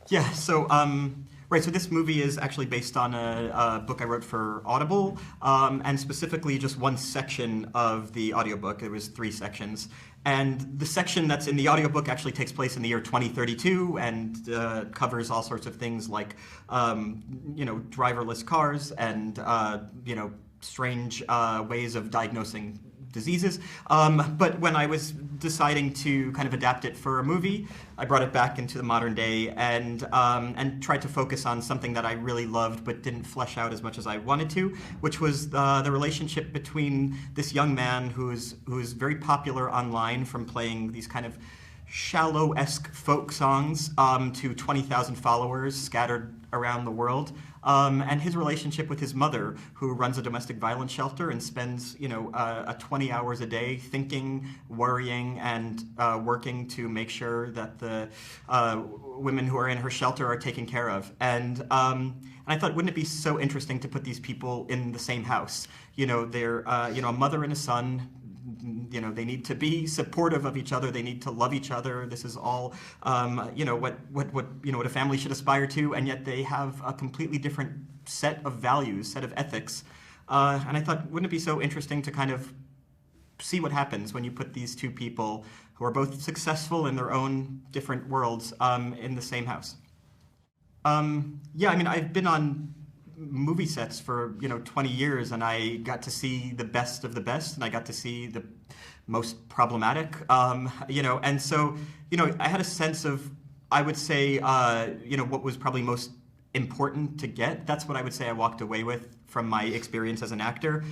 Yeah, sure. Right, so this movie is actually based on a book I wrote for Audible, and specifically just one section of the audiobook. There was 3 sections. And the section that's in the audiobook actually takes place in the year 2032 and covers all sorts of things like, driverless cars and, strange ways of diagnosing diseases. But when I was deciding to kind of adapt it for a movie, I brought it back into the modern day and tried to focus on something that I really loved but didn't flesh out as much as I wanted to, which was the relationship between this young man who's very popular online from playing these kind of shallow-esque folk songs to 20,000 followers scattered around the world. And his relationship with his mother, who runs a domestic violence shelter and spends, 20 hours a day thinking, worrying, and working to make sure that the women who are in her shelter are taken care of. And I thought, wouldn't it be so interesting to put these people in the same house? They're, a mother and a son. They need to be supportive of each other. They need to love each other. This is all, what a family should aspire to, and yet they have a completely different set of values, set of ethics. And I thought, wouldn't it be so interesting to kind of see what happens when you put these 2 people who are both successful in their own different worlds in the same house? I've been on movie sets for 20 years, and I got to see the best of the best, and I got to see the most problematic, and so I had a sense of, I would say, what was probably most important to get. That's what I would say I walked away with from my experience as an actor,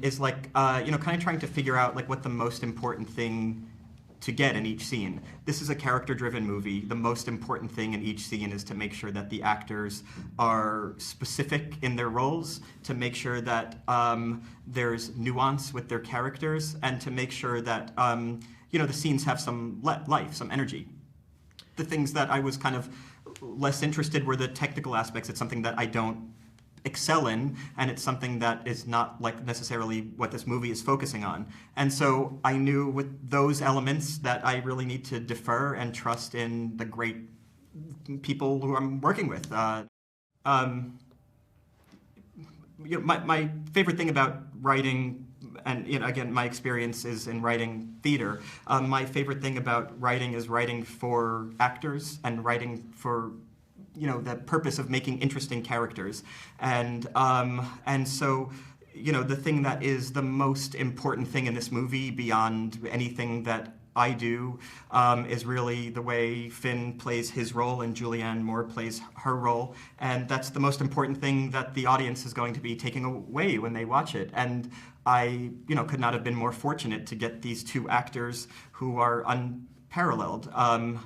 is like kind of trying to figure out like what the most important thing to get in each scene. This is a character-driven movie. The most important thing in each scene is to make sure that the actors are specific in their roles, to make sure that there's nuance with their characters, and to make sure that the scenes have some life, some energy. The things that I was kind of less interested were the technical aspects. It's something that I don't excel in, and it's something that is not like necessarily what this movie is focusing on. And so I knew with those elements that I really need to defer and trust in the great people who I'm working with. My favorite thing about writing, and again, my experience is in writing theater. My favorite thing about writing is writing for actors and writing for the purpose of making interesting characters. And so, the thing that is the most important thing in this movie beyond anything that I do is really the way Finn plays his role and Julianne Moore plays her role. And that's the most important thing that the audience is going to be taking away when they watch it. And I, could not have been more fortunate to get these 2 actors who are unparalleled.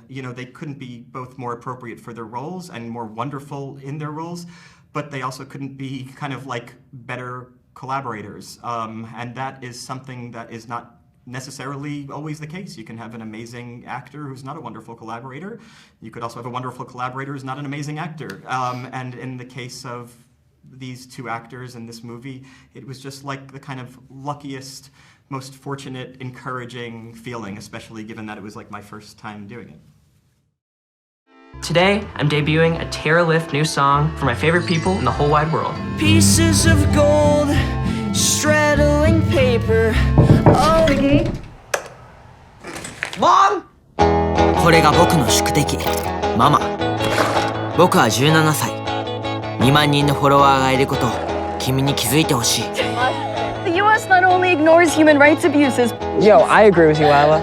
They couldn't be both more appropriate for their roles and more wonderful in their roles, but they also couldn't be kind of like better collaborators. And that is something that is not necessarily always the case. You can have an amazing actor who's not a wonderful collaborator. You could also have a wonderful collaborator who's not an amazing actor. And in the case of these 2 actors in this movie, it was just like the kind of luckiest, most fortunate, encouraging feeling, especially given that it was like my first time doing it. Today, I'm debuting a tear-lift new song for my favorite people in the whole wide world. Pieces of gold, straddling paper. Oh, Ricky. Mom! これが僕の宿敵、ママ。僕は17歳。2万人のフォロワーがいることを君に気づいてほしい。The U.S. not only ignores human rights abuses. Yo, I agree with you, Lila.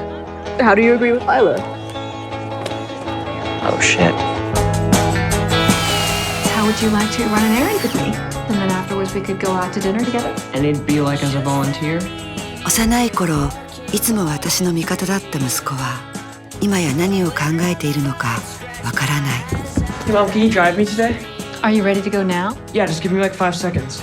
How do you agree with Lila? Oh, shit. How would you like to run an errand with me? And then afterwards we could go out to dinner together? And it'd be like as a volunteer? 幼い頃、いつも私の味方だった息子は、今や何を考えているのかわからない。Hey, Mom, can you drive me today? Are you ready to go now? Yeah, just give me like 5 seconds.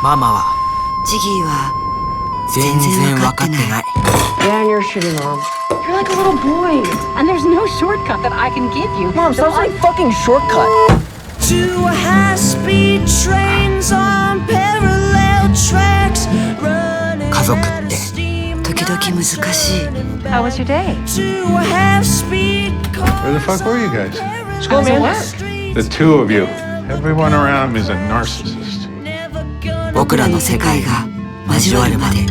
ママはジギーは全然わかってない。 Yeah, and you're shitty, Mom. You're like a little boy, and there's no shortcut that I can give you. Mom, stop saying fucking shortcut. 2 high-speed trains on parallel 族って時々難しい。 How was your day? Where the fuck were you guys? School, man. The two of you. Everyone around me is a narcissist. 僕らの世界が交わるまで。